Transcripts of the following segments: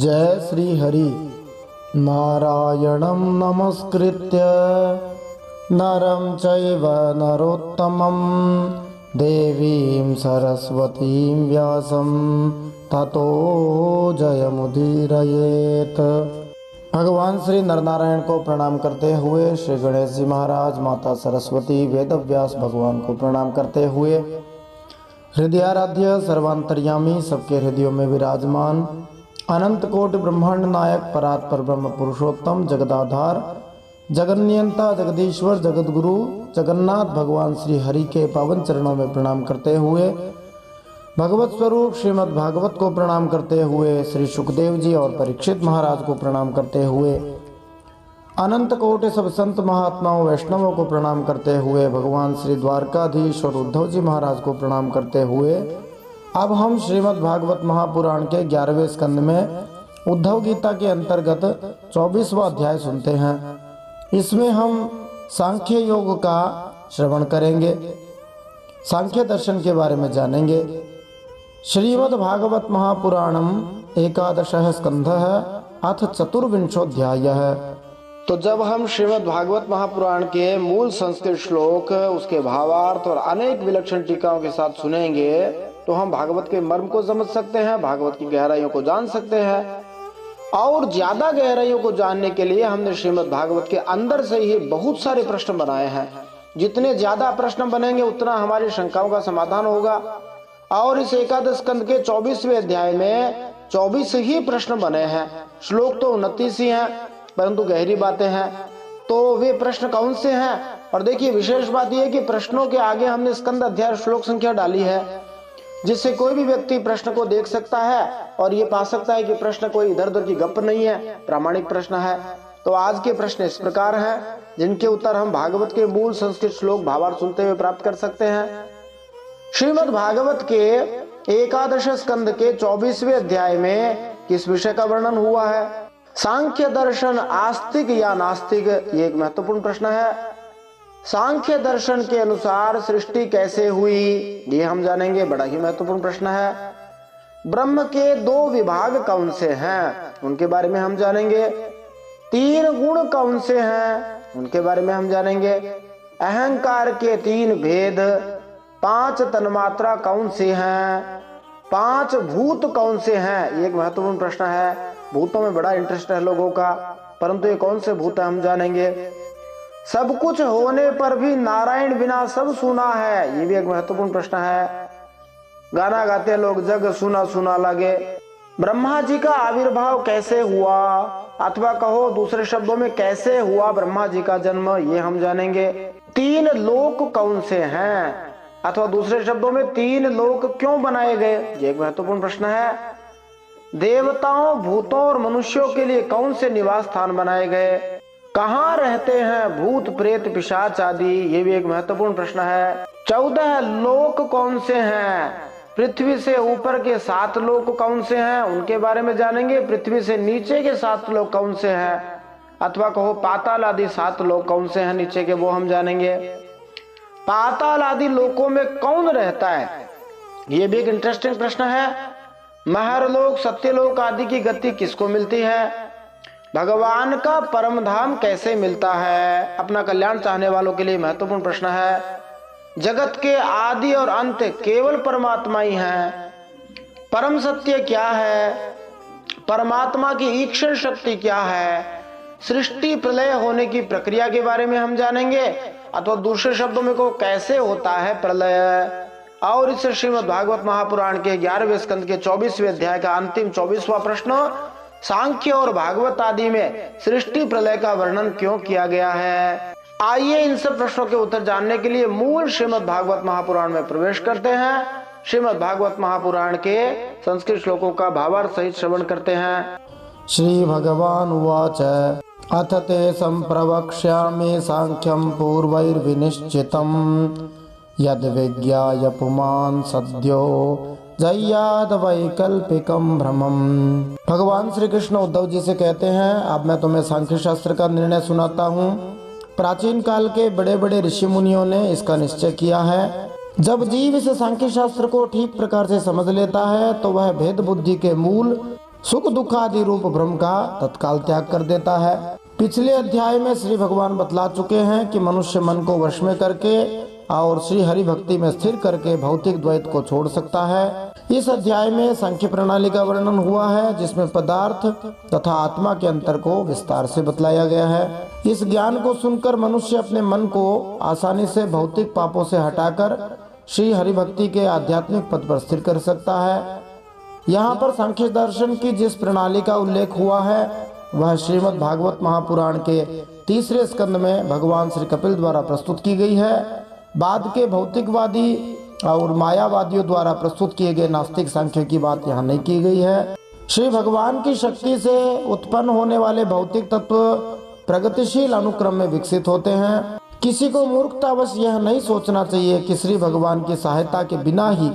जय श्री हरि। नारायणं नमस्कृत्य नरं चैव नरोत्तमं देवीं सरस्वतीं व्यासं ततो जयमुदीरयेत्। भगवान श्री नरनारायण को प्रणाम करते हुए, श्री गणेश जी महाराज, माता सरस्वती, वेद व्यास भगवान को प्रणाम करते हुए, हृदयाराध्य सर्वांतर्यामी, सबके हृदयों में विराजमान, अनंत कोटि ब्रह्मांड नायक, परात्पर ब्रह्म पुरुषोत्तम, जगदाधार, जगन्नियंता, जगदीश्वर, जगतगुरु जगन्नाथ भगवान श्री हरि के पावन चरणों में प्रणाम करते हुए, भगवत स्वरूप श्रीमद् भागवत को प्रणाम करते हुए, श्री सुखदेव जी और परीक्षित महाराज को प्रणाम करते हुए, अनंत कोटि सब संत महात्माओं वैष्णवों को प्रणाम करते हुए, भगवान श्री द्वारकाधीश और उद्धव जी महाराज को प्रणाम करते हुए, अब हम श्रीमद् भागवत महापुराण के 11वें स्कंद में उद्धव गीता के अंतर्गत 24वां अध्याय सुनते हैं। इसमें हम सांख्य योग का श्रवण करेंगे, सांख्य दर्शन के बारे में जानेंगे। श्रीमद् भागवत महापुराणम 11 स्कंधः अथ 24 है। तो जब हम श्रीमद् भागवत महापुराण के मूल संस्कृत श्लोक, उसके भावार्थ और अनेक विलक्षण टीकाओं के साथ सुनेंगे तो हम भागवत के मर्म को समझ सकते हैं, भागवत की गहराइयों को जान सकते हैं। और ज्यादा गहराइयों को जानने के लिए हमने श्रीमद् भागवत के अंदर से ही बहुत सारे प्रश्न बनाए हैं। जितने ज्यादा प्रश्न बनेंगे उतना हमारी शंकाओं का समाधान होगा। और इस 11 स्कंद के 24वें अध्याय में 24 ही प्रश्न बने हैं। श्लोक तो 29 ही हैं, परंतु गहरी बातें हैं। तो वे प्रश्न कौन से हैं? और देखिए, विशेष बात यह है कि प्रश्नों के आगे हमने स्कंद अध्याय श्लोक संख्या डाली है, जिससे कोई भी व्यक्ति प्रश्न को देख सकता है और ये पा सकता है कि प्रश्न कोई इधर उधर की गप नहीं है, प्रामाणिक प्रश्न है। तो आज के प्रश्न इस प्रकार हैं, जिनके उत्तर हम भागवत के मूल संस्कृत श्लोक भावार्थ सुनते हुए प्राप्त कर सकते हैं। श्रीमद् भागवत के 11 स्कंद के 24वें अध्याय में किस विषय का वर्णन हुआ है? सांख्य दर्शन आस्तिक या नास्तिक, ये एक महत्वपूर्ण प्रश्न है। सांख्य दर्शन के अनुसार सृष्टि कैसे हुई, ये हम जानेंगे, बड़ा ही महत्वपूर्ण प्रश्न है। ब्रह्म के 2 विभाग कौन से हैं, उनके बारे में हम जानेंगे। 3 गुण कौन से हैं, उनके बारे में हम जानेंगे। अहंकार के 3 भेद, 5 तन्मात्रा कौन से हैं, 5 भूत कौन से हैं, ये एक महत्वपूर्ण प्रश्न है। भूतों में बड़ा इंटरेस्ट है लोगों का, परंतु ये कौन से भूत है हम जानेंगे। सब कुछ होने पर भी नारायण बिना सब सुना है, ये भी एक महत्वपूर्ण प्रश्न है। गाना गाते लोग जग सुना सुना लगे। ब्रह्मा जी का आविर्भाव कैसे हुआ, अथवा कहो दूसरे शब्दों में कैसे हुआ ब्रह्मा जी का जन्म, ये हम जानेंगे। 3 लोक कौन से हैं, अथवा दूसरे शब्दों में 3 लोक क्यों बनाए गए, ये एक महत्वपूर्ण प्रश्न है। देवताओं, भूतों और मनुष्यों के लिए कौन से निवास स्थान बनाए गए, कहाँ रहते हैं भूत प्रेत पिशाच आदि, ये भी एक महत्वपूर्ण प्रश्न है। 14 लोक कौन से हैं, पृथ्वी से ऊपर के 7 लोक कौन से हैं, उनके बारे में जानेंगे। पृथ्वी से नीचे के 7 लोक कौन से हैं, अथवा कहो पाताल आदि 7 लोक कौन से हैं नीचे के, वो हम जानेंगे। पाताल आदि लोकों में कौन रहता है, ये भी एक इंटरेस्टिंग प्रश्न है। महरलोक, सत्यलोक आदि की गति किसको मिलती है। भगवान का परम धाम कैसे मिलता है, अपना कल्याण चाहने वालों के लिए महत्वपूर्ण प्रश्न है। जगत के आदि और अंत केवल परमात्मा ही हैं। परम सत्य क्या है, परमात्मा की ईक्षण शक्ति क्या है, सृष्टि प्रलय होने की प्रक्रिया के बारे में हम जानेंगे, अथवा दूसरे शब्दों में को कैसे होता है प्रलय। और इस श्रीमद् भागवत महापुराण के 11वें स्कंद के 24वें अध्याय का अंतिम 24वां प्रश्न, सांख्य और भागवत आदि में सृष्टि प्रलय का वर्णन क्यों किया गया है। आइए इन सब प्रश्नों के उत्तर जानने के लिए मूल श्रीमद् भागवत महापुराण में प्रवेश करते हैं। श्रीमद् भागवत महापुराण के संस्कृत श्लोकों का भावार्थ सहित श्रवण करते हैं। श्री भगवान उवाच अथ ते संप्रवक्ष्यामि सांख्यं पूर्वैर्विनिश्चितम् यद् विज्ञाय पुमान् सद्यो जय्याद वैकल्पिकम भ्रमम। भगवान श्री कृष्ण उद्धव जी से कहते हैं, अब मैं तुम्हें सांख्य शास्त्र का निर्णय सुनाता हूँ। प्राचीन काल के बड़े बड़े ऋषि मुनियों ने इसका निश्चय किया है। जब जीव इस सांख्य शास्त्र को ठीक प्रकार से समझ लेता है तो वह भेद बुद्धि के मूल सुख दुख आदि रूप भ्रम का तत्काल त्याग कर देता है। पिछले अध्याय में श्री भगवान बतला चुके हैं कि मनुष्य मन को वश में करके और श्री हरि भक्ति में स्थिर करके भौतिक द्वैत को छोड़ सकता है। इस अध्याय में सांख्य प्रणाली का वर्णन हुआ है, जिसमें पदार्थ तथा आत्मा के अंतर को विस्तार से बतलाया गया है। इस ज्ञान को सुनकर मनुष्य अपने मन को आसानी से भौतिक पापों से हटाकर श्री हरि भक्ति के आध्यात्मिक पद पर स्थिर कर सकता है। यहाँ पर सांख्य दर्शन की जिस प्रणाली का उल्लेख हुआ है वह श्रीमद् भागवत महापुराण के 3रे स्कंद में भगवान श्री कपिल द्वारा प्रस्तुत की गई है। बाद के भौतिकवादी और मायावादियों द्वारा प्रस्तुत किए गए नास्तिक सांख्य की बात यहाँ नहीं की गई है। श्री भगवान की शक्ति से उत्पन्न होने वाले भौतिक तत्व प्रगतिशील अनुक्रम में विकसित होते हैं। किसी को मूर्खतावश यह नहीं सोचना चाहिए कि श्री भगवान की सहायता के बिना ही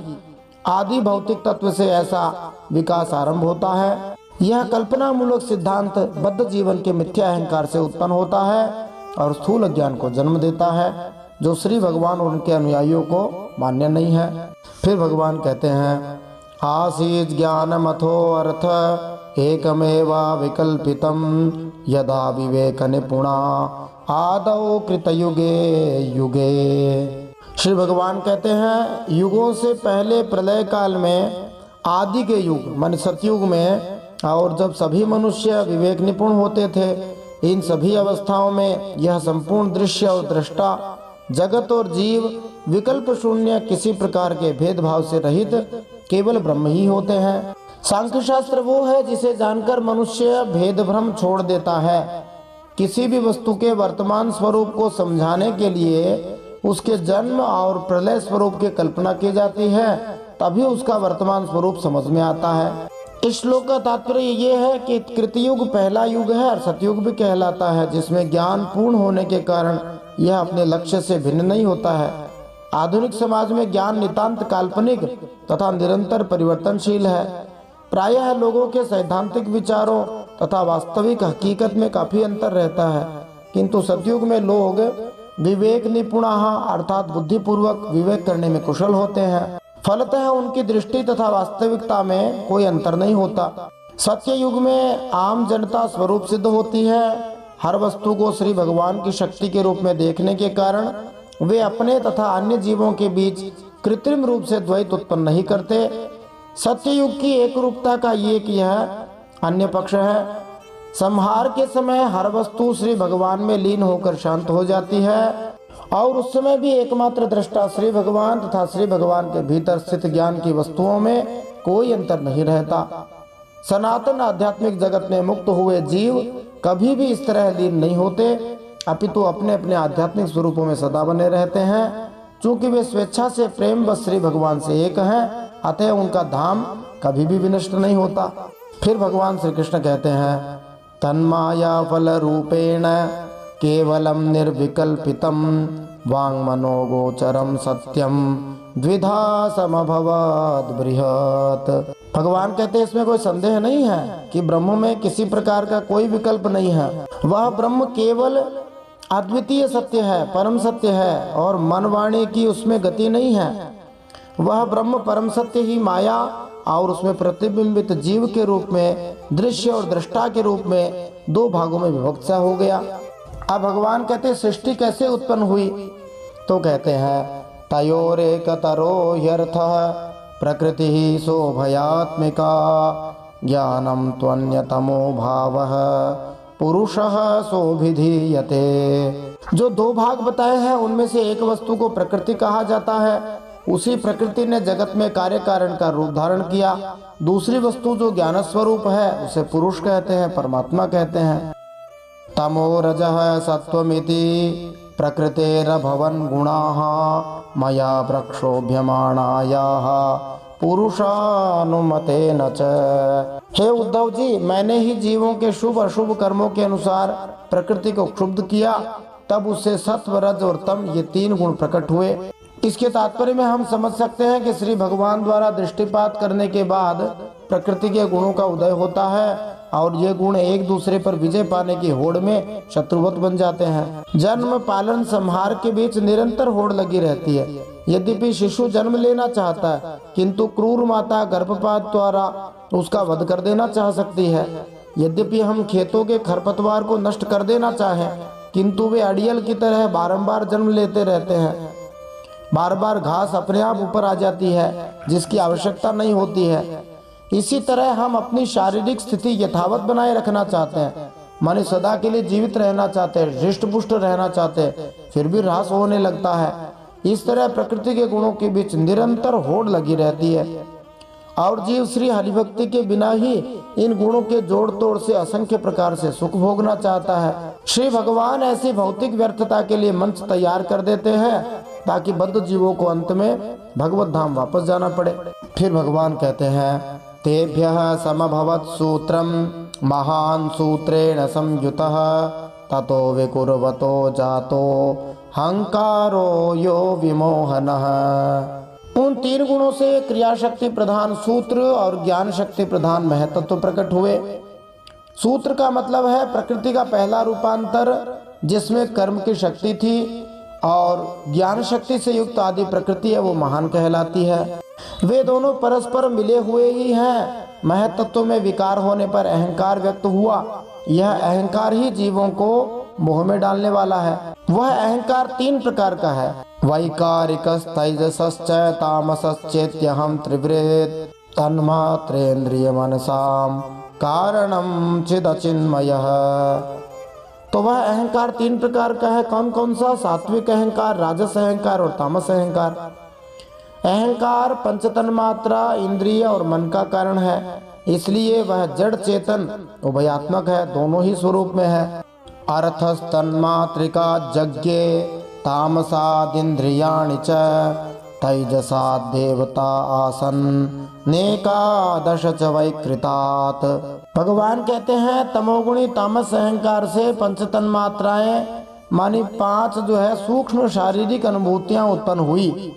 आदि भौतिक तत्व से ऐसा विकास आरंभ होता है। यह कल्पना मूलक सिद्धांत बद्ध जीवन के मिथ्या अहंकार से उत्पन्न होता है और स्थूल ज्ञान को जन्म देता है, जो श्री भगवान और उनके अनुयायियों को मान्य नहीं है। फिर भगवान कहते हैं, आसीत् ज्ञानमथो अर्थ एकमेवा विकल्पितम यदा विवेक निपुणा आदौ कृतयुगे युगे। श्री भगवान कहते हैं, युगों से पहले प्रलय काल में आदि के युग मन सतयुग में, और जब सभी मनुष्य विवेक निपुण होते थे, इन सभी अवस्थाओं में यह संपूर्ण दृश्य और दृष्टा जगत और जीव विकल्प शून्य किसी प्रकार के भेदभाव से रहित केवल ब्रह्म ही होते हैं। सांख्य शास्त्र वो है जिसे जानकर मनुष्य भेद भ्रम छोड़ देता है। किसी भी वस्तु के वर्तमान स्वरूप को समझाने के लिए उसके जन्म और प्रलय स्वरूप की कल्पना की जाती है, तभी उसका वर्तमान स्वरूप समझ में आता है। इस श्लोक का तात्पर्य ये है कि कृतयुग पहला युग है और सतयुग भी कहलाता है, जिसमें ज्ञान पूर्ण होने के कारण यह अपने लक्ष्य से भिन्न नहीं होता है। आधुनिक समाज में ज्ञान नितांत काल्पनिक तथा निरंतर परिवर्तनशील है। प्रायः लोगों के सैद्धांतिक विचारों तथा वास्तविक हकीकत में काफी अंतर रहता है, किंतु सतयुग में लोग विवेक निपुणः अर्थात बुद्धिपूर्वक विवेक करने में कुशल होते हैं। फलतः उनकी दृष्टि तथा वास्तविकता में कोई अंतर नहीं होता। सत्य युग में आम जनता स्वरूप सिद्ध होती है। हर वस्तु को श्री भगवान की शक्ति के रूप में देखने के कारण वे अपने तथा अन्य जीवों के बीच कृत्रिम रूप से द्वैत उत्पन्न नहीं करते। सत्य युग की एक रूपता का एक यह अन्य पक्ष है। संहार के समय हर वस्तु श्री भगवान में लीन होकर शांत हो जाती है और उस समय भी एकमात्र दृष्टा श्री भगवान तथा श्री भगवान के भीतर स्थित ज्ञान की वस्तुओं में कोई अंतर नहीं रहता। सनातन आध्यात्मिक जगत में मुक्त हुए जीव कभी भी इस तरह लीन नहीं होते, अपितु अपने अपने आध्यात्मिक स्वरूपों में सदा बने रहते हैं। चूंकि वे स्वेच्छा से प्रेम बस श्री भगवान से एक हैं, अतः उनका धाम कभी भी विनष्ट नहीं होता। फिर भगवान श्री कृष्ण कहते हैं, तन्माया फल रूपेण केवलम निर्विकल्पितम वाङ्मनो गोचरम सत्यम द्विधा समभवद बृहत्। भगवान कहते हैं, इसमें कोई संदेह नहीं है कि ब्रह्म में किसी प्रकार का कोई विकल्प नहीं है। वह ब्रह्म केवल अद्वितीय सत्य है, परम सत्य है और मन वाणी की उसमें गति नहीं है। वह ब्रह्म परम सत्य ही माया और उसमें प्रतिबिंबित जीव के रूप में दृश्य और दृष्टा के रूप में दो भागों में विभक्त सा हो गया। अब भगवान कहते हैं, सृष्टि कैसे उत्पन्न हुई? तो कहते हैं, तयोरेकतरो ह्यर्थः प्रकृति शोभयात्मिका ज्ञानम त्वन्यतमो भावः पुरुषः शोभिधीयते। जो दो भाग बताए हैं उनमें से एक वस्तु को प्रकृति कहा जाता है। उसी प्रकृति ने जगत में कार्य कारण का रूप धारण किया। दूसरी वस्तु जो ज्ञान स्वरूप है उसे पुरुष कहते हैं, परमात्मा कहते हैं। तमो रजः सत्वमिति प्रकृतेरभवन् गुणाः मया वृक्षोभ्यमाणायाः पुरुषानुमतेन च। हे उद्धव जी, मैंने ही जीवों के शुभ अशुभ कर्मों के अनुसार प्रकृति को क्षुब्ध किया, तब उससे सत्व रज और तम ये तीन गुण प्रकट हुए। इसके तात्पर्य में हम समझ सकते हैं कि श्री भगवान द्वारा दृष्टिपात करने के बाद प्रकृति के गुणों का उदय होता है और ये गुण एक दूसरे पर विजय पाने की होड़ में शत्रुवत बन जाते हैं। जन्म पालन संहार के बीच निरंतर होड़ लगी रहती है। यद्यपि शिशु जन्म लेना चाहता है, किंतु क्रूर माता गर्भपात द्वारा उसका वध कर देना चाह सकती है। यद्यपि हम खेतों के खरपतवार को नष्ट कर देना चाहें, किंतु वे अड़ियल की तरह बारंबार जन्म लेते रहते हैं। बार बार घास अपने आप ऊपर आ जाती है जिसकी आवश्यकता नहीं होती है। इसी तरह हम अपनी शारीरिक स्थिति यथावत बनाए रखना चाहते हैं, माने सदा के लिए जीवित रहना चाहते हैं, हृष्ट पुष्ट रहना चाहते हैं, फिर भी ह्रास होने लगता है। इस तरह प्रकृति के गुणों के बीच निरंतर होड़ लगी रहती है और जीव श्री हरिभक्ति के बिना ही इन गुणों के जोड़ तोड़ से असंख्य प्रकार से सुख भोगना चाहता है। श्री भगवान ऐसी भौतिक व्यर्थता के लिए मंच तैयार कर देते हैं ताकि बद्ध जीवों को अंत में भगवत धाम वापस जाना पड़े। फिर भगवान कहते हैं, तेभ्यः समभवत् सूत्रम महान सूत्रेण संयुतः ततो विकुर्वतो जातो हंकारो यो विमोहनः। उन तीन गुणों से क्रिया शक्ति प्रधान सूत्र और ज्ञान शक्ति प्रधान महतत्व प्रकट हुए। सूत्र का मतलब है प्रकृति का पहला रूपांतर जिसमें कर्म की शक्ति थी, और ज्ञान शक्ति से युक्त आदि प्रकृति है वो महान कहलाती है। वे दोनों परस्पर मिले हुए ही हैं। महतत्व में विकार होने पर अहंकार व्यक्त हुआ। यह अहंकार ही जीवों को मोह में डालने वाला है। वह अहंकार तीन प्रकार का है, वैकारिकस्तैजसश्च तामसश्चेत्यहं त्रिवृत् तन्मात्रेन्द्रिय मनसाम कारणम चिदचिन्मयः। तो वह अहंकार तीन प्रकार का है। कौन कौन सा? सात्विक अहंकार, राजस अहंकार और तामस अहंकार। अहंकार पंच तन्मात्रा, इंद्रिय और मन का कारण है, इसलिए वह जड़ चेतन उभयात्मक है, दोनों ही स्वरूप में है। अर्थस्तन्मात्रिका यज्ञे तामसादिन्द्रियाणि च तैजसा देवता आसन नेकादश च वैकृतात्। भगवान कहते हैं तमोगुणी तामस अहंकार से पंच तन्मात्राएं मानी पांच जो है सूक्ष्म शारीरिक अनुभूतियां उत्पन्न हुई।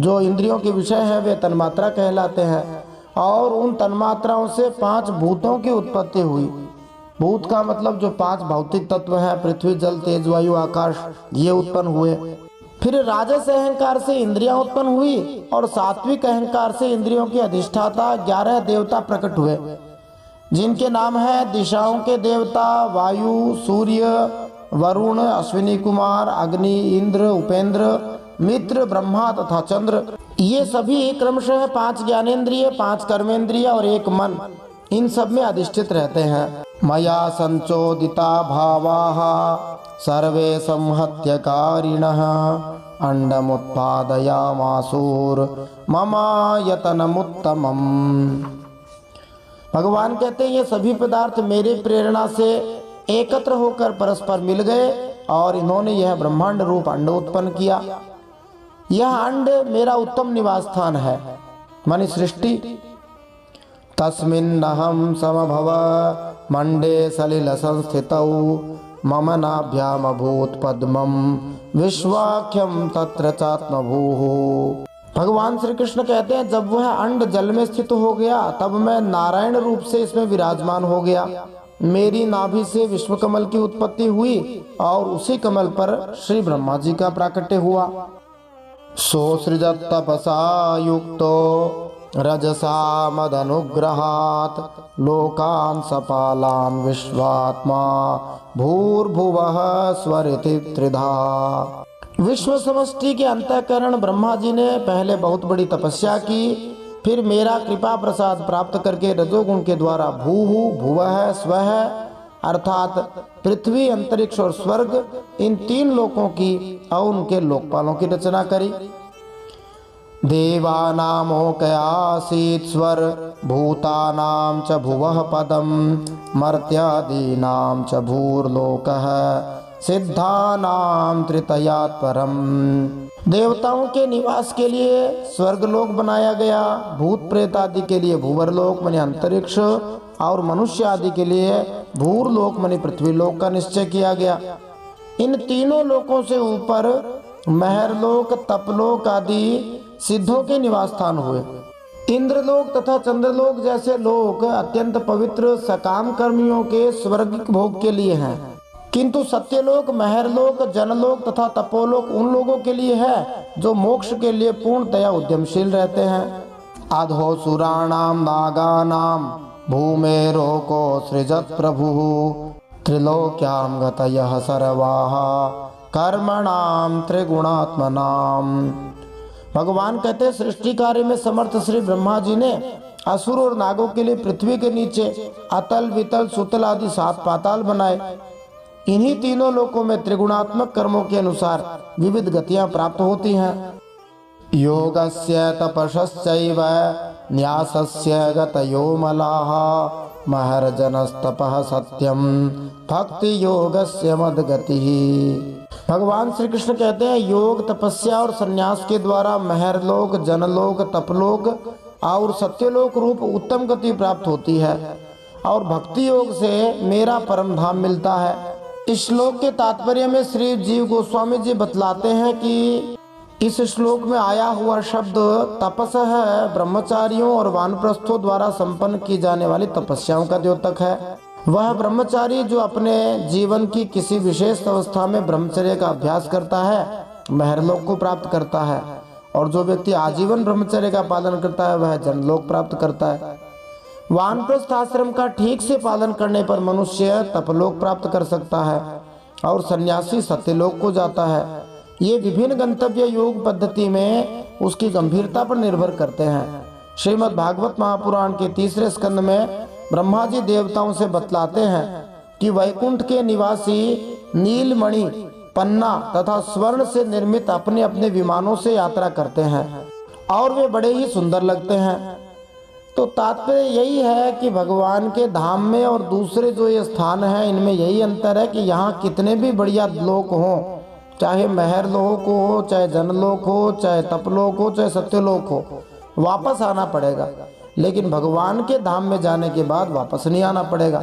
जो इंद्रियों के विषय है वे तन्मात्रा कहलाते हैं, और उन तन्मात्राओं से पांच भूतों की उत्पत्ति हुई। भूत का मतलब जो पांच भौतिक तत्व हैं, पृथ्वी जल तेज वायु आकाश, ये उत्पन्न हुए। फिर राजस अहंकार से इंद्रियां उत्पन्न हुई, और सात्विक अहंकार से इंद्रियों की अधिष्ठाता 11 देवता प्रकट हुए, जिनके नाम है दिशाओं के देवता वायु, सूर्य, वरुण, अश्विनी कुमार, अग्नि, इंद्र, उपेंद्र, मित्र, ब्रह्मा तथा चंद्र। ये सभी क्रमशः 5 ज्ञानेन्द्रिय, 5 कर्मेंद्रिय और 1 मन, इन सब में अधिष्ठित रहते हैं। मया संचोदिता भावाः सर्वे संहत्यकारिणः अंडमुत्पादयामासुर ममायतनमुत्तमम्। भगवान कहते हैं ये सभी पदार्थ मेरे प्रेरणा से एकत्र होकर परस्पर मिल गए और इन्होंने यह ब्रह्मांड रूप अंड उत्पन्न किया। यह अंड मेरा उत्तम निवास स्थान है, मानी सृष्टि। तस्मिन्नहं समभव मंडे सलिल संस्थितौ मम नाभ्याम अभूत पद्मं विश्वाख्यम तत्र चात्मभूः। भगवान श्री कृष्ण कहते हैं जब वह अंड जल में स्थित हो गया तब मैं नारायण रूप से इसमें विराजमान हो गया। मेरी नाभि से विश्व कमल की उत्पत्ति हुई और उसी कमल पर श्री ब्रह्मा जी का प्राकट्य हुआ। सोसृजत तपसा युक्तो रजसा मदनुग्रहात् लोकान् सपालान् विश्वात्मा भूर्भुवः स्वरिति त्रिधा। विश्व समष्टि के अंतःकरण ब्रह्मा जी ने पहले बहुत बड़ी तपस्या की, फिर मेरा कृपा प्रसाद प्राप्त करके रजोगुण के द्वारा भूहु, भुवः, स्वः अर्थात पृथ्वी, अंतरिक्ष और स्वर्ग, इन 3 लोकों की और उनके लोकपालों की रचना करी। देवानामोकयासीत् स्वर भूतानां च भुवः पदं मर्त्यादीनां च भूर्लोकः सिद्धानां त्रितयात् परम। देवताओं के निवास के लिए स्वर्गलोक बनाया गया, भूत प्रेत आदि के लिए भूवरलोक माने अंतरिक्ष और मनुष्य आदि के लिए भूर्लोक माने पृथ्वी लोक का निश्चय किया गया। इन तीनों लोकों से ऊपर महरलोक, तपलोक आदि सिद्धों के निवास स्थान हुए। इंद्रलोक तथा चंद्रलोक जैसे लोक अत्यंत पवित्र सकाम कर्मियों के स्वर्गिक भोग के लिए हैं, किंतु सत्यलोक, महरलोक, जनलोक तथा तपोलोक उन लोगों के लिए है जो मोक्ष के लिए पूर्णतया उद्यमशील रहते हैं। अधो सुराणाम नागानाम भूमेरोको सृजत प्रभुः त्रिलोक्याम गतयः सर्वाः कर्मणाम त्रिगुणात्मनाम। भगवान कहते हैं, सृष्टि कार्य में समर्थ श्री ब्रह्मा जी ने असुर और नागों के लिए पृथ्वी के नीचे अतल, वितल, सुतल आदि 7 पाताल बनाए। इन्हीं तीनों लोकों में त्रिगुणात्मक कर्मों के अनुसार विविध गतियां प्राप्त होती हैं। योगस्य तपसश्चैव न्यासस्य गतयो मलाः महर्जनस्तपः सत्यम भक्ति योगस्य मद्गतिः। भगवान श्री कृष्ण कहते हैं, योग, तपस्या और संन्यास के द्वारा महरलोक, जनलोक, तपलोक और सत्यलोक रूप उत्तम गति प्राप्त होती है और भक्ति योग से मेरा परम धाम मिलता है। इस श्लोक के तात्पर्य में श्री जीव गोस्वामी जी बतलाते हैं कि इस श्लोक में आया हुआ शब्द तपस है, ब्रह्मचारियों और वानप्रस्थों द्वारा संपन्न की जाने वाली तपस्याओं का द्योतक है। वह ब्रह्मचारी जो अपने जीवन की किसी विशेष अवस्था में ब्रह्मचर्य का अभ्यास करता है, महरलोक को प्राप्त करता है, और जो व्यक्ति आजीवन ब्रह्मचर्य का पालन करता है वह जनलोक प्राप्त करता है। वानप्रस्थ आश्रम का ठीक से पालन करने पर मनुष्य तपलोक प्राप्त कर सकता है और सन्यासी सत्यलोक को जाता है। ये विभिन्न गंतव्य योग पद्धति में उसकी गंभीरता पर निर्भर करते हैं। श्रीमद् भागवत महापुराण के 3रे स्कंद में ब्रह्मा जी देवताओं से बतलाते हैं कि वैकुंठ के निवासी नीलमणि, पन्ना तथा स्वर्ण से निर्मित अपने अपने विमानों से यात्रा करते हैं और वे बड़े ही सुंदर लगते हैं। तो तात्पर्य यही है कि भगवान के धाम में और दूसरे जो ये स्थान है इनमें यही अंतर है कि यहाँ कितने भी बढ़िया लोक हों, चाहे महर लोक हो, चाहे जनलोक हो, चाहे तपलोक हो, चाहे सत्यलोक हो, वापस आना पड़ेगा, लेकिन भगवान के धाम में जाने के बाद वापस नहीं आना पड़ेगा।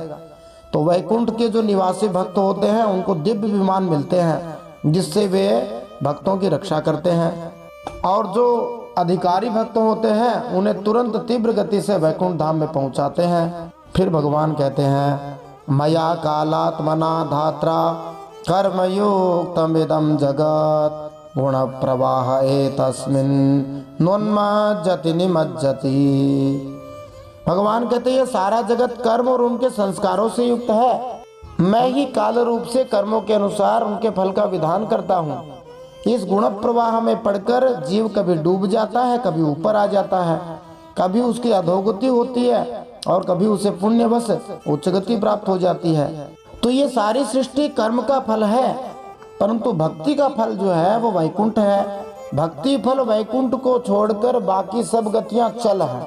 तो वैकुंठ के जो निवासी भक्त होते हैं उनको दिव्य विमान मिलते हैं जिससे वे भक्तों की रक्षा करते हैं, और जो अधिकारी भक्त होते हैं उन्हें तुरंत तीव्र गति से वैकुंठ धाम में पहुंचाते हैं। फिर भगवान कहते हैं, मया कालात्मना धात्रा कर्मयुक्तमिदं जगत् गुण प्रवाह एतस्मिन् नोन्मज्जति निमज्जति। भगवान कहते हैं, ये सारा जगत कर्म और उनके संस्कारों से युक्त है। मैं ही काल रूप से कर्मों के अनुसार उनके फल का विधान करता हूँ। इस गुण प्रवाह में पड़कर जीव कभी डूब जाता है, कभी ऊपर आ जाता है, कभी उसकी अधोगति होती है और कभी उसे पुण्यवश उच्च गति प्राप्त हो जाती है। तो ये सारी सृष्टि कर्म का फल है, परंतु भक्ति का फल जो है वो वैकुंठ है। भक्ति फल वैकुंठ को छोड़कर बाकी सब गतियां चल है,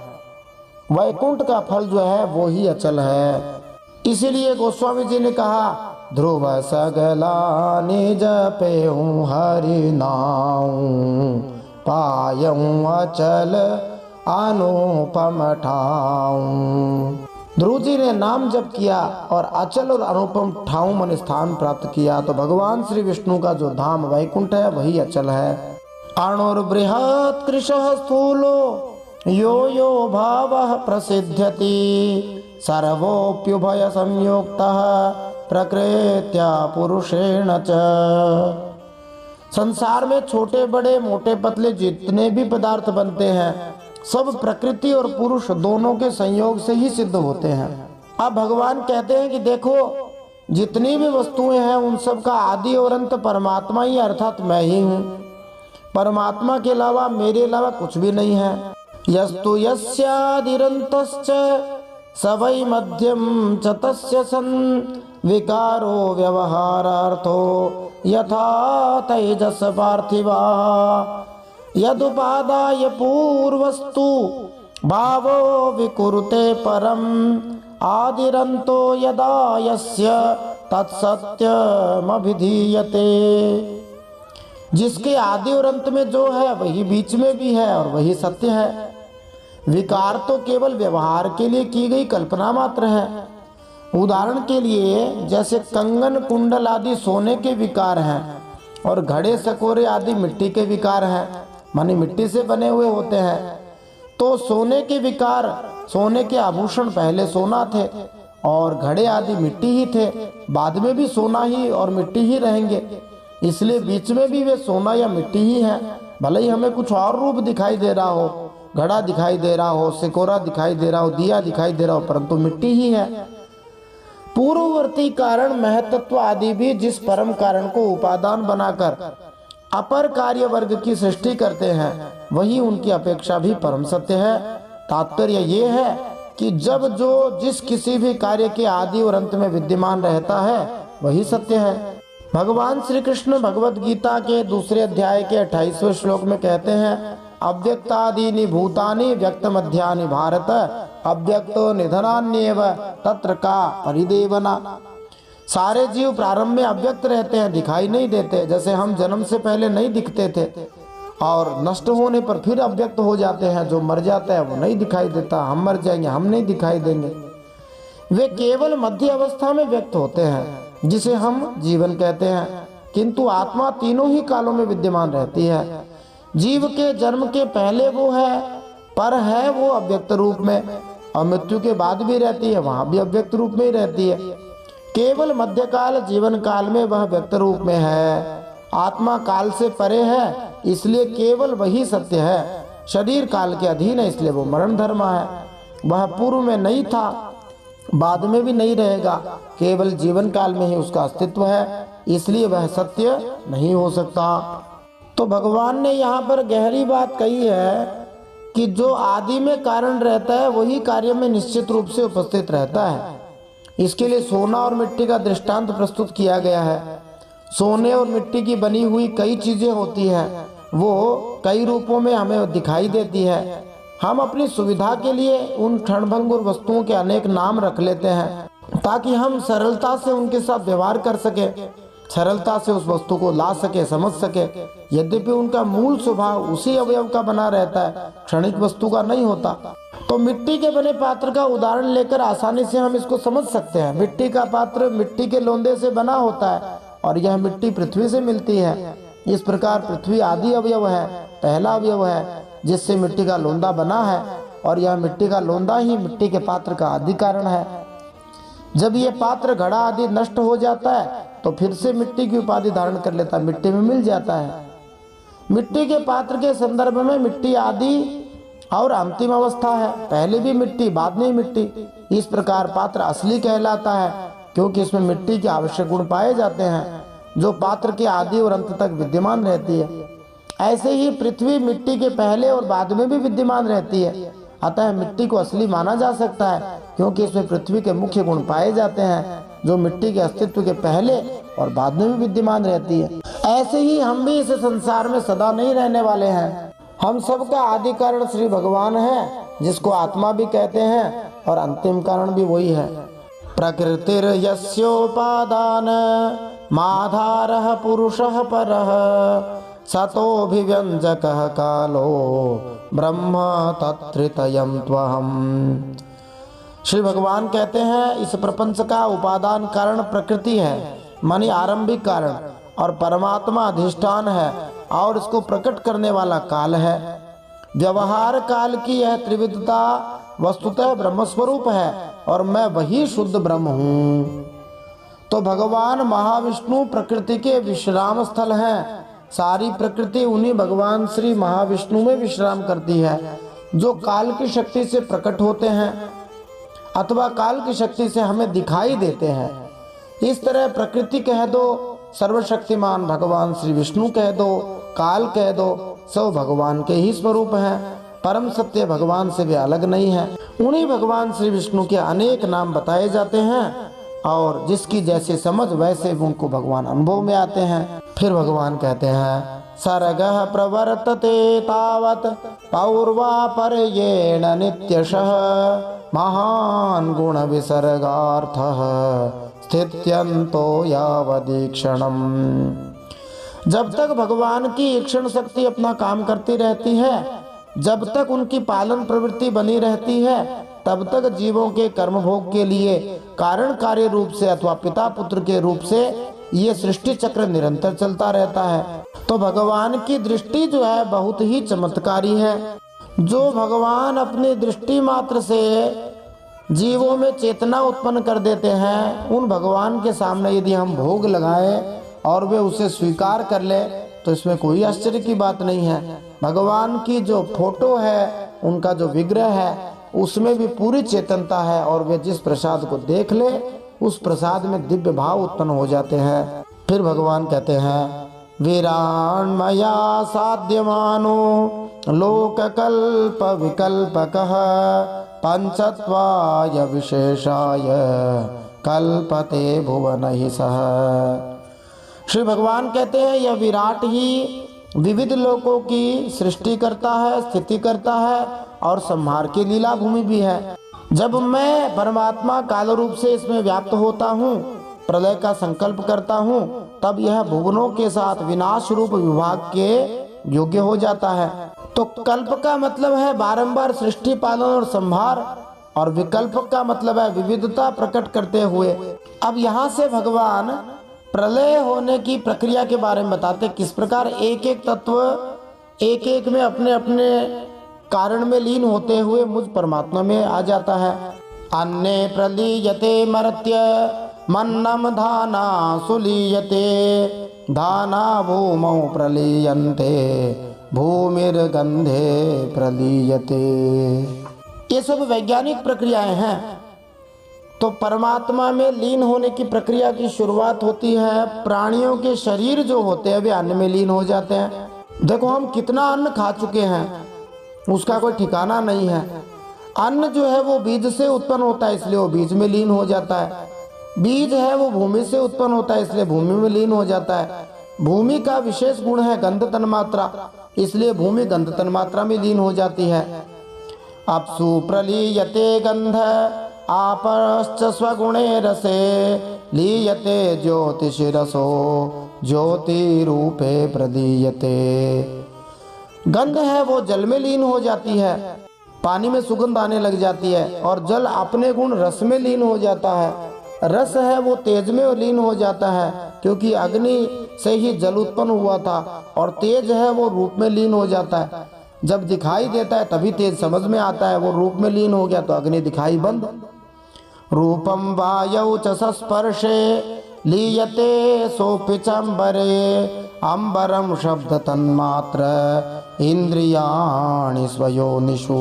वैकुंठ का फल जो है वो ही अचल है। इसीलिए गोस्वामी जी ने कहा, ध्रुव सगला निज पेहूं हरि नाऊं पायऊं अचल अनुपम ठाऊं। ध्रुव जी ने नाम जप किया और अचल और अनुपम ठाऊं मन स्थान प्राप्त किया। तो भगवान श्री विष्णु का जो धाम वैकुंठ है वही अचल है। अणुर्बृहत् कृशः स्थूलो यो यो भावः प्रसिद्ध्यति सर्वोऽप्युभय संयुक्तः प्रकृत्या पुरुषेण च। संसार में छोटे बड़े मोटे पतले जितने भी पदार्थ बनते हैं सब प्रकृति और पुरुष दोनों के संयोग से ही सिद्ध होते हैं। अब भगवान कहते हैं कि देखो, जितनी भी वस्तुएं हैं उन सब का आदि और अंत परमात्मा ही अर्थात मैं ही हूँ। परमात्मा के अलावा, मेरे अलावा कुछ भी नहीं है। यस्तु यस्यादिरन्तश्च स वै मध्यम च तस्य सन् विकारो व्यवहारार्थो यथा तेजस पार्थिवा यदुपादाय पूर्वस्तु भावो विकुरुते परम आदिरन्तो यदा यस्य तत्सत्यमभिधीयते। जिसके आदि और अंत में जो है वही बीच में भी है और वही सत्य है। विकार तो केवल व्यवहार के लिए की गई कल्पना मात्र है। उदाहरण के लिए जैसे कंगन कुंडल आदि सोने के विकार हैं और घड़े सकोरे आदि मिट्टी के विकार हैं, माने मिट्टी से बने हुए होते हैं। तो सोने के विकार, सोने के आभूषण पहले सोना थे और घड़े आदि मिट्टी ही थे, बाद में भी सोना ही और मिट्टी ही रहेंगे, इसलिए बीच में भी वे सोना या मिट्टी ही है। भले ही हमें कुछ और रूप दिखाई दे रहा हो, घड़ा दिखाई दे रहा हो, सिकोरा दिखाई दे रहा हो, दिया दिखाई दे रहा हो, परंतु मिट्टी ही है। पूर्ववर्ती कारण महतत्व आदि भी जिस परम कारण को उपादान बनाकर अपर कार्य वर्ग की सृष्टि करते हैं, वही उनकी अपेक्षा भी परम सत्य है। तात्पर्य ये है कि जब जो जिस किसी भी कार्य के आदि और अंत में विद्यमान रहता है, वही सत्य है। भगवान श्री कृष्ण भगवत गीता के दूसरे अध्याय के 28वें श्लोक में कहते हैं, अव्यक्तादीनि भूतानि व्यक्त मध्यानि भारत अव्यक्तो निधनान्येव तत्र का परिदेवना। सारे जीव प्रारंभ में अव्यक्त रहते हैं, दिखाई नहीं देते। जैसे हम जन्म से पहले नहीं दिखते थे और नष्ट होने पर फिर अव्यक्त हो जाते हैं। जो मर जाता है वो नहीं दिखाई देता, हम मर जाएंगे, हम नहीं दिखाई देंगे। वे केवल मध्य अवस्था में व्यक्त होते हैं, जिसे हम जीवन कहते हैं। किंतु आत्मा तीनों ही कालों में विद्यमान रहती है। जीव के जन्म के पहले वो है, पर है वो अव्यक्त रूप में, और मृत्यु के बाद भी रहती है, वहां भी अव्यक्त रूप में ही रहती है। केवल मध्यकाल जीवन काल में वह व्यक्त रूप में है। आत्मा काल से परे है, इसलिए केवल वही सत्य है। शरीर काल के अधीन है, इसलिए वो मरण धर्म है। वह पूर्व में नहीं था, बाद में भी नहीं रहेगा, केवल जीवन काल में ही उसका अस्तित्व है, इसलिए वह सत्य नहीं हो सकता। तो भगवान ने यहाँ पर गहरी बात कही है कि जो आदि में कारण रहता है, वही कार्य में निश्चित रूप से उपस्थित रहता है। इसके लिए सोना और मिट्टी का दृष्टांत प्रस्तुत किया गया है। सोने और मिट्टी की बनी हुई कई चीजें होती हैं, वो कई रूपों में हमें दिखाई देती है। हम अपनी सुविधा के लिए उन क्षणभंगुर वस्तुओं के अनेक नाम रख लेते हैं, ताकि हम सरलता से उनके साथ व्यवहार कर सके, सरलता से उस वस्तु को ला सके, समझ सके। यद्यपि उनका मूल स्वभाव उसी अवयव का बना रहता है, क्षणिक वस्तु का नहीं होता। तो मिट्टी के बने पात्र का उदाहरण लेकर आसानी से हम इसको समझ सकते हैं। मिट्टी का पात्र मिट्टी के लोंदे से बना होता है और यह मिट्टी पृथ्वी से मिलती है। इस प्रकार पृथ्वी आदि अवयव है, पहला अवयव है जिससे मिट्टी का लोंदा बना है, और यह मिट्टी का लोंदा ही मिट्टी के पात्र का आदि कारण है। जब ये पात्र घड़ा आदि नष्ट हो जाता है तो फिर से मिट्टी की उपाधि धारण कर लेता है, मिट्टी में मिल जाता है। मिट्टी के पात्र के संदर्भ में मिट्टी आदि और अंतिम अवस्था है, पहले भी मिट्टी बाद में मिट्टी। इस प्रकार पात्र असली कहलाता है, क्योंकि इसमें मिट्टी के आवश्यक गुण पाए जाते हैं, जो पात्र के आदि और अंत तक विद्यमान रहती है। ऐसे ही पृथ्वी मिट्टी के पहले और बाद में भी विद्यमान रहती है, अतः मिट्टी को असली माना जा सकता है, क्योंकि इसमें पृथ्वी के मुख्य गुण पाए जाते हैं, जो मिट्टी के अस्तित्व के पहले और बाद में भी विद्यमान रहती है। ऐसे ही हम भी इस संसार में सदा नहीं रहने वाले हैं। हम सबका आदि कारण श्री भगवान है, जिसको आत्मा भी कहते हैं, और अंतिम कारण भी वही है। प्रकृतिर यस्योपादान माधारः पुरुषः परः सतोऽभिव्यञ्जकः कालो ब्रह्म तत्त्रितयं त्वहम्। श्री भगवान कहते हैं, इस प्रपंच का उपादान कारण प्रकृति है, मानी आरंभिक कारण, और परमात्मा अधिष्ठान है, और इसको प्रकट करने वाला काल है। व्यवहार काल की यह त्रिविधता वस्तुतः ब्रह्म स्वरूप है, और मैं वही शुद्ध ब्रह्म हूँ। तो भगवान महाविष्णु प्रकृति के विश्राम स्थल हैं। सारी प्रकृति उन्हीं भगवान श्री महाविष्णु में विश्राम करती है, जो काल की शक्ति से प्रकट होते हैं अथवा काल की शक्ति से हमें दिखाई देते हैं। इस तरह प्रकृति कह दो, सर्वशक्तिमान भगवान श्री विष्णु कह दो, काल कह दो, सब भगवान के ही स्वरूप हैं। परम सत्य भगवान से भी अलग नहीं है। उन्हीं भगवान श्री विष्णु के अनेक नाम बताए जाते हैं, और जिसकी जैसे समझ वैसे उनको भगवान अनुभव में आते हैं। फिर भगवान कहते हैं, सर्गः प्रवर्तते तावत् पौर्वापर्येण नित्यशः महान् गुण विसर्गार्थः स्थित्यन्तो यावदीक्षणम्। जब तक भगवान की ईक्षण शक्ति अपना काम करती रहती है, जब तक उनकी पालन प्रवृत्ति बनी रहती है, तब तक जीवों के कर्म भोग के लिए कारण कार्य रूप से अथवा पिता पुत्र के रूप से ये सृष्टि चक्र निरंतर चलता रहता है। तो भगवान की दृष्टि जो है बहुत ही चमत्कारी है। जो भगवान अपनी दृष्टि मात्र से जीवों में चेतना उत्पन्न कर देते हैं, उन भगवान के सामने यदि हम भोग लगाएं और वे उसे स्वीकार कर ले तो इसमें कोई आश्चर्य की बात नहीं है। भगवान की जो फोटो है, उनका जो विग्रह है, उसमें भी पूरी चेतनता है और वे जिस प्रसाद को देख ले उस प्रसाद में दिव्य भाव उत्पन्न हो जाते हैं। फिर भगवान कहते हैं, वीरान्मया साध्यमानो लोककल्प विकल्पकः पंचत्वाय विशेषाय कल्पते भुवनहि सह। श्री भगवान कहते हैं, यह विराट ही विविध लोकों की सृष्टि करता है, स्थिति करता है और संहार की लीला भूमि भी है। जब मैं परमात्मा काल रूप से इसमें व्याप्त होता हूँ, प्रलय का संकल्प करता हूँ, तब यह भुवनों के साथ विनाश रूप विभाग के योग्य हो जाता है। तो कल्प का मतलब है बारंबार सृष्टि पालन और संहार, और विकल्प का मतलब है विविधता प्रकट करते हुए। अब यहाँ से भगवान प्रलय होने की प्रक्रिया के बारे में बताते, किस प्रकार एक एक तत्व एक एक में अपने अपने कारण में लीन होते हुए मुझ परमात्मा में आ जाता है। अन्य प्रलीयते मर्त्य मन्नम धाना सुलीयते धाना भूमौ प्रलीयन्ते भूमिर्गंधे प्रलीयते। ये सब वैज्ञानिक प्रक्रियाएं हैं। तो परमात्मा में लीन होने की प्रक्रिया की शुरुआत होती है, प्राणियों के शरीर जो होते हैं वे अन्न में लीन हो जाते हैं। देखो हम कितना अन्न खा चुके हैं, उसका कोई ठिकाना नहीं है। अन्न जो है वो बीज से उत्पन्न होता है, इसलिए वो बीज में लीन हो जाता है। बीज है वो भूमि से उत्पन्न होता है, इसलिए भूमि में लीन हो जाता है। भूमि का विशेष गुण है गंध तन्मात्रा, इसलिए भूमि गंध तन्मात्रा में लीन हो जाती है। अपसु प्रलीयते गंध आपश्च स्वगुणे रसे लीयते ज्योतिषिरसो ज्योति रूपे प्रलीयते। गंध है वो जल में लीन हो जाती है, पानी में सुगंध आने लग जाती है, और जल अपने गुण रस में लीन हो जाता है। रस है वो तेज में लीन हो जाता है, क्योंकि अग्नि से ही जल उत्पन्न हुआ था, और तेज है वो रूप में लीन हो जाता है। जब दिखाई देता है तभी तेज समझ में आता है, वो रूप में लीन हो गया तो अग्नि दिखाई बंद। रूपम वायौ च संस्पर्शे लीयते सोपिचंबरे अंबरम शब्द तन्मात्र इंद्रियाणि स्वयोनिषु।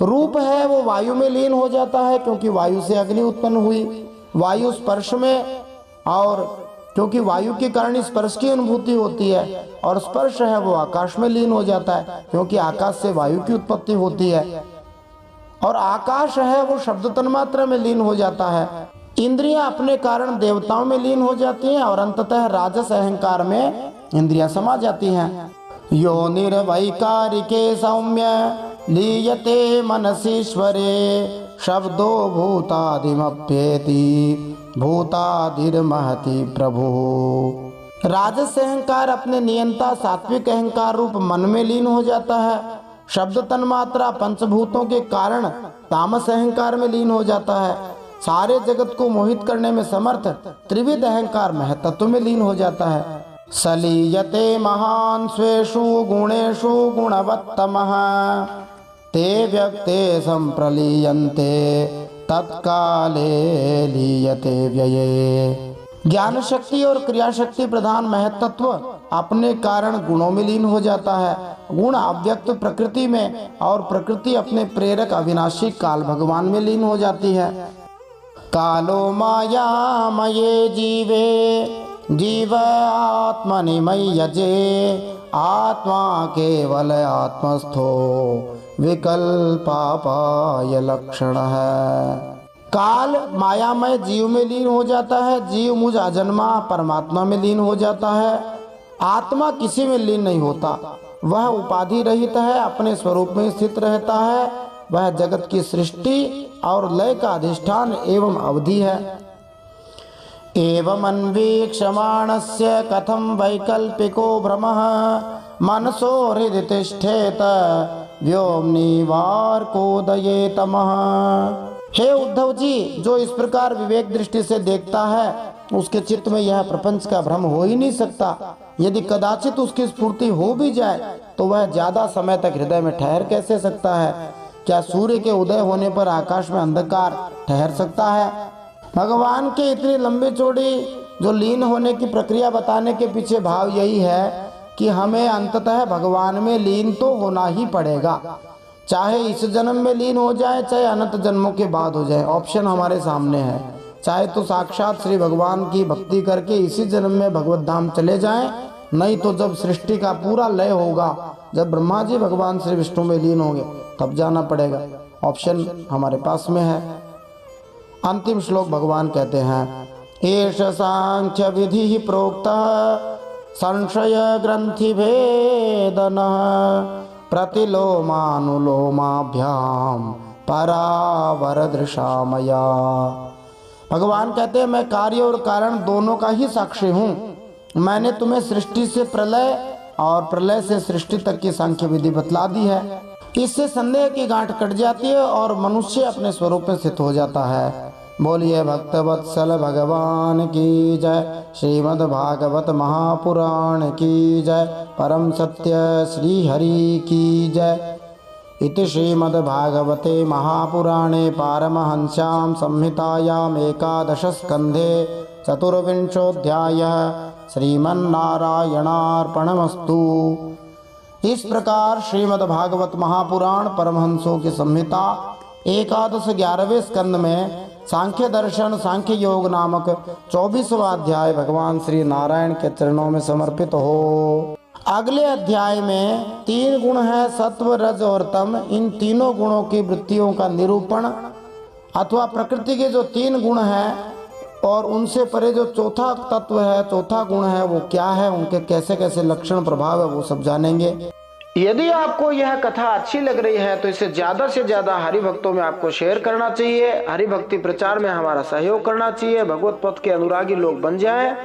रूप है वो वायु में लीन हो जाता है, क्योंकि वायु से अग्नि उत्पन्न हुई। वायु स्पर्श में, और क्योंकि वायु के कारण स्पर्श की अनुभूति होती है, और स्पर्श है वो आकाश में लीन हो जाता है, क्योंकि आकाश से वायु की उत्पत्ति होती है, और आकाश है वो शब्द तन्मात्रा में लीन हो जाता है। इंद्रियां अपने कारण देवताओं में लीन हो जाती हैं, और अंततः राजस अहंकार में इंद्रियां समा जाती हैं। यो निर्वैकारिके सौम्य लीयते मनसीश्वरे शब्दो भूतादिमप्येति भूतादिर्महति प्रभु। राजस अहंकार अपने नियंता सात्विक अहंकार रूप मन में लीन हो जाता है। शब्द तन्मात्रा पंचभूतों के कारण तामस अहंकार में लीन हो जाता है। सारे जगत को मोहित करने में समर्थ त्रिविध अहंकार महतत्व में लीन हो जाता है। सलीयते महान स्वेषु गुणेषु गुणवत्तमः ते व्यक्ते संप्रलीयन्ते तत्काले लीयते व्यये। ज्ञान शक्ति और क्रिया शक्ति प्रधान महतत्व अपने कारण गुणों में लीन हो जाता है। गुण अव्यक्त प्रकृति में, और प्रकृति अपने प्रेरक अविनाशी काल भगवान में लीन हो जाती है। कालो माया मये जीवे जीव आत्मनि मय्यजे आत्मा केवल आत्मस्थो विकल्पापाय लक्षण है। काल मायामय जीव में लीन हो जाता है, जीव मुझ अजन्मा परमात्मा में लीन हो जाता है। आत्मा किसी में लीन नहीं होता, वह उपाधि रहित है, अपने स्वरूप में स्थित रहता है। वह जगत की सृष्टि और लय का अधिष्ठान एवं अवधि है। एवं अन्वीक्षमाणस्य कथम वैकल्पिको भ्रमः मनसो हृदि तिष्ठेत व्योम्नि वार्कोदये तमः। हे उद्धव जी, जो इस प्रकार विवेक दृष्टि से देखता है उसके चित्त में यह प्रपंच का भ्रम हो ही नहीं सकता। यदि कदाचित उसकी स्फूर्ति हो भी जाए तो वह ज्यादा समय तक हृदय में ठहर कैसे सकता है? क्या सूर्य के उदय होने पर आकाश में अंधकार ठहर सकता है? भगवान के इतनी लंबी चौड़ी जो लीन होने की प्रक्रिया बताने के पीछे भाव यही है कि हमें अंततः भगवान में लीन तो होना ही पड़ेगा, चाहे इस जन्म में लीन हो जाए चाहे अनंत जन्मों के बाद हो जाए। ऑप्शन हमारे सामने है, चाहे तो साक्षात श्री भगवान की भक्ति करके इसी जन्म में भगवत धाम चले जाएं, नहीं तो जब सृष्टि का पूरा लय होगा, जब ब्रह्मा जी भगवान श्री विष्णु में लीन होंगे तब जाना पड़ेगा। ऑप्शन हमारे पास में है। अंतिम श्लोक भगवान कहते हैं, एष सांख्य विधि प्रोक्त संशय ग्रंथि भेदन प्रतिलोमानुलोमाभ्याम परावरदृशा मया। भगवान कहते हैं, मैं कार्य और कारण दोनों का ही साक्षी हूँ। मैंने तुम्हें सृष्टि से प्रलय और प्रलय से सृष्टि तक की सांख्य विधि बतला दी है। इससे संदेह की गांठ कट जाती है और मनुष्य अपने स्वरूप में स्थित हो जाता है। बोलिए भक्तवत्सल भगवान की जय, श्रीमद् भागवत महापुराण की जय, परम सत्य श्री हरि की जय। इति श्रीमद् भागवते महापुराणे पारमहंस्यां संहितायाम् एकादश स्कन्धे चतुर्विंशोऽध्यायः श्रीमन्नारायणार्पणमस्तु। इस प्रकार श्रीमद् भागवत महापुराण परमहंसों की संहिता एकादश 11वें स्कंद में सांख्य दर्शन सांख्य योग नामक 24वां अध्याय भगवान श्री नारायण के चरणों में समर्पित हो। अगले अध्याय में 3 गुण है, सत्व रज और तम। इन तीनों गुणों की वृत्तियों का निरूपण अथवा प्रकृति के जो 3 गुण हैं और उनसे परे जो चौथा तत्व है, चौथा गुण है, वो क्या है, उनके कैसे कैसे लक्षण प्रभाव है, वो सब जानेंगे। यदि आपको यह कथा अच्छी लग रही है तो इसे ज्यादा से ज्यादा हरि भक्तों में आपको शेयर करना चाहिए। हरि भक्ति प्रचार में हमारा सहयोग करना चाहिए। भगवत पथ के अनुरागी लोग बन जाएं,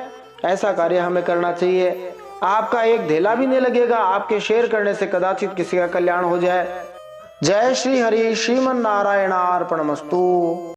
ऐसा कार्य हमें करना चाहिए। आपका एक धेला भी नहीं लगेगा, आपके शेयर करने से कदाचित किसी का कल्याण हो जाए। जय श्री हरि, श्रीमन नारायणार्पणमस्तु।